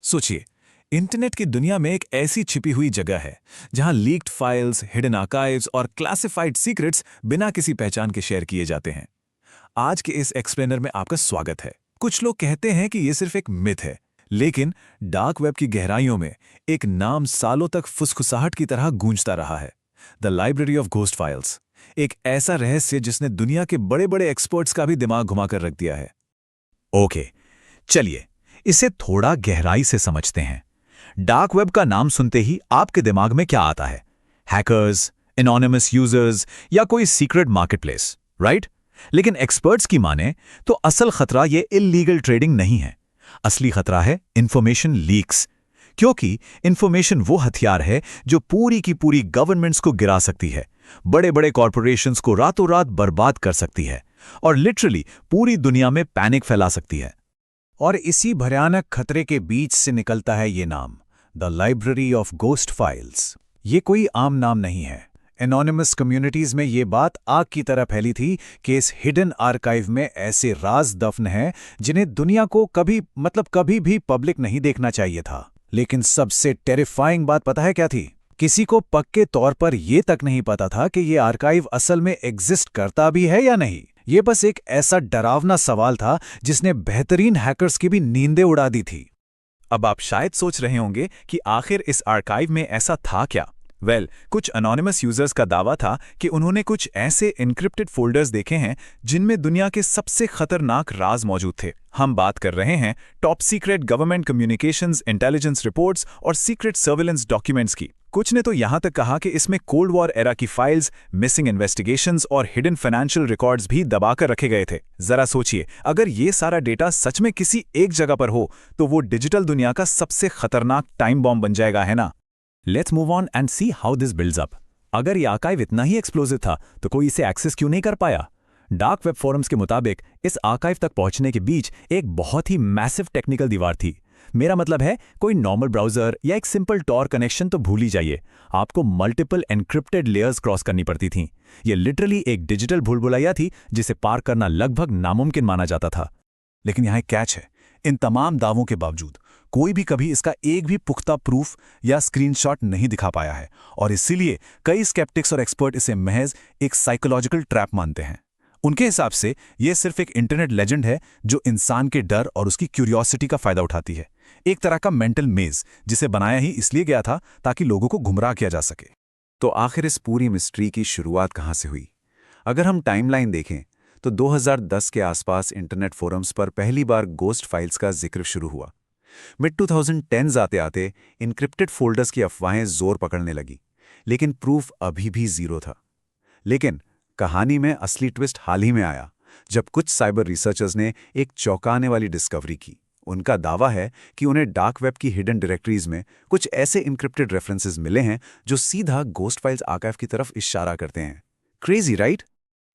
सोचिए, इंटरनेट की दुनिया में एक ऐसी छिपी हुई जगह है जहां लीक्ड फाइल्स, हिडन आर्काइव्स और क्लासिफाइड सीक्रेट्स बिना किसी पहचान के शेयर किए जाते हैं। आज के इस एक्सप्लेनर में आपका स्वागत है। कुछ लोग कहते हैं कि यह सिर्फ एक मिथ है, लेकिन डार्क वेब की गहराइयों में एक नाम सालों तक फुसफुसाहट की तरह गूंजता रहा है, the library of ghost files. एक ऐसा रहस्य जिसने दुनिया के बड़े बड़े एक्सपर्ट्स का भी दिमाग घुमाकर रख दिया है। ओके, चलिए इसे थोड़ा गहराई से समझते हैं। डार्क वेब का नाम सुनते ही आपके दिमाग में क्या आता है? हैकर्स, एनोनिमस यूजर्स या कोई सीक्रेट मार्केटप्लेस, राइट? लेकिन एक्सपर्ट्स की माने तो असल खतरा ये इल्लीगल ट्रेडिंग नहीं है। असली खतरा है इंफॉर्मेशन लीक्स, क्योंकि इंफॉर्मेशन वो हथियार है जो पूरी की पूरी गवर्नमेंट्स को गिरा सकती है, बड़े बड़े कॉरपोरेशंस को रातों रात बर्बाद कर सकती है और लिटरली पूरी दुनिया में पैनिक फैला सकती है। और इसी भयानक खतरे के बीच से निकलता है ये नाम, the library of ghost files. ये कोई आम नाम नहीं है। एनोनिमस कम्युनिटीज में ये बात आग की तरह फैली थी कि इस हिडन आर्काइव में ऐसे राज दफन हैं जिन्हें दुनिया को कभी भी पब्लिक नहीं देखना चाहिए था। लेकिन सबसे टेरिफाइंग बात पता है क्या थी? किसी को पक्के तौर पर यह तक नहीं पता था कि ये आर्काइव असल में एग्जिस्ट करता भी है या नहीं। ये बस एक ऐसा डरावना सवाल था जिसने बेहतरीन हैकर्स की भी नींदें उड़ा दी थी। अब आप शायद सोच रहे होंगे कि आखिर इस आर्काइव में ऐसा था क्या? कुछ अनोनिमस यूजर्स का दावा था कि उन्होंने कुछ ऐसे एन्क्रिप्टेड फोल्डर्स देखे हैं जिनमें दुनिया के सबसे खतरनाक राज मौजूद थे। हम बात कर रहे हैं top secret government communications, intelligence reports और सीक्रेट सर्विलेंस डॉक्यूमेंट्स की। कुछ ने तो यहां तक कहा कि इसमें कोल्ड वॉर एरा की फाइल्स, मिसिंग इन्वेस्टिगेशंस और हिडन फाइनेंशियल रिकॉर्ड्स भी दबाकर रखे गए थे। जरा सोचिए, अगर ये सारा डेटा सच में किसी एक जगह पर हो तो वो डिजिटल दुनिया का सबसे खतरनाक टाइम बॉम्ब बन जाएगा, है ना? Let's move on and see how this builds up. अगर ये आर्काइव इतना ही एक्सप्लोसिव था तो कोई इसे एक्सेस क्यों नहीं कर पाया? डार्क वेब फोरम्स के मुताबिक इस आर्काइव तक पहुंचने के बीच एक बहुत ही मैसिव टेक्निकल दीवार थी। मेरा मतलब है, कोई नॉर्मल ब्राउजर या एक सिंपल टॉर कनेक्शन तो भूल ही जाइए, आपको मल्टीपल एन्क्रिप्टेड लेयर्स क्रॉस करनी पड़ती थीं। ये लिटरली एक डिजिटल भूलभुलैया थी जिसे पार करना लगभग नामुमकिन माना जाता था। लेकिन यहाँ एक कैच है। इन तमाम दावों के बावजूद कोई भी कभी इसका एक भी पुख्ता प्रूफ या स्क्रीनशॉट नहीं दिखा पाया है, और इसीलिए कई स्केप्टिक्स और एक्सपर्ट इसे महज एक साइकोलॉजिकल ट्रैप मानते हैं। उनके हिसाब से यह सिर्फ एक इंटरनेट लेजेंड है जो इंसान के डर और उसकी क्यूरियोसिटी का फायदा उठाती है। एक तरह का मेंटल मेज जिसे बनाया ही इसलिए गया था ताकि लोगों को गुमराह किया जा सके। तो आखिर इस पूरी मिस्ट्री की शुरुआत कहां से हुई? अगर हम टाइमलाइन देखें तो 2010 के आसपास इंटरनेट फोरम्स पर पहली बार घोस्ट फाइल्स का जिक्र शुरू हुआ। मिड 2010s आते आते इनक्रिप्टेड फोल्डर्स की अफवाहें जोर पकड़ने लगी, लेकिन प्रूफ अभी भी जीरो था। लेकिन कहानी में असली ट्विस्ट हाल ही में आया, जब कुछ साइबर रिसर्चर्स ने एक चौंकाने वाली डिस्कवरी की। उनका दावा है कि उन्हें डार्क वेब की हिडन डायरेक्टरीज में कुछ ऐसे इनक्रिप्टेड रेफरेंसेस मिले हैं जो सीधा घोस्ट फाइल्स आर्काइव की तरफ इशारा करते हैं। Crazy, right?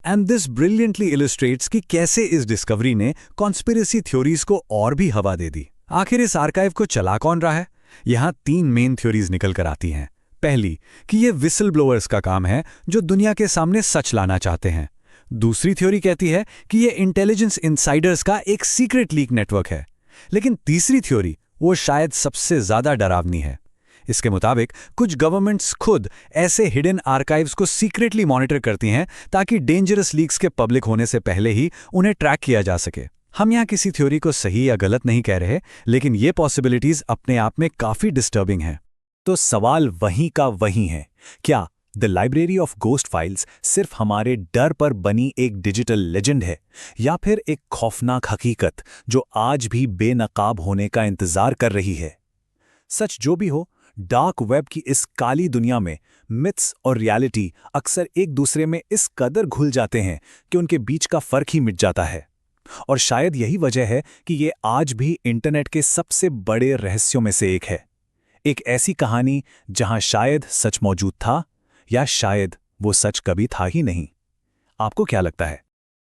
And this brilliantly illustrates कि कैसे इस डिस्कवरी ने कॉन्स्पिरेसी थ्योरीज को और भी हवा दे दी। आखिर इस आर्काइव को चला कौन रहा है? यहां 3 मेन थ्योरीज निकल कर आती हैं। पहली कि ये विसल ब्लोअर्स का काम है जो दुनिया के सामने सच लाना चाहते हैं। दूसरी थ्योरी कहती है कि ये इंटेलिजेंस इनसाइडर्स का एक सीक्रेट लीक नेटवर्क है। लेकिन तीसरी थ्योरी वो शायद सबसे ज्यादा डरावनी है। इसके मुताबिक कुछ गवर्नमेंट्स खुद ऐसे हिडन आर्काइव्स को सीक्रेटली मॉनिटर करती हैं ताकि डेंजरस लीक्स के पब्लिक होने से पहले ही उन्हें ट्रैक किया जा सके। हम यहाँ किसी थ्योरी को सही या गलत नहीं कह रहे, लेकिन ये पॉसिबिलिटीज अपने आप में काफी डिस्टर्बिंग हैं। तो सवाल वहीं का वहीं है, क्या the library of ghost files सिर्फ हमारे डर पर बनी एक डिजिटल लेजेंड है, या फिर एक खौफनाक हकीकत जो आज भी बेनकाब होने का इंतजार कर रही है? सच जो भी हो, डार्क वेब की इस काली दुनिया में मिथ्स और रियलिटी अक्सर एक दूसरे में इस कदर घुल जाते हैं कि उनके बीच का फर्क ही मिट जाता है। और शायद यही वजह है कि ये आज भी इंटरनेट के सबसे बड़े रहस्यों में से एक है। एक ऐसी कहानी जहां शायद सच मौजूद था, या शायद वो सच कभी था ही नहीं। आपको क्या लगता है?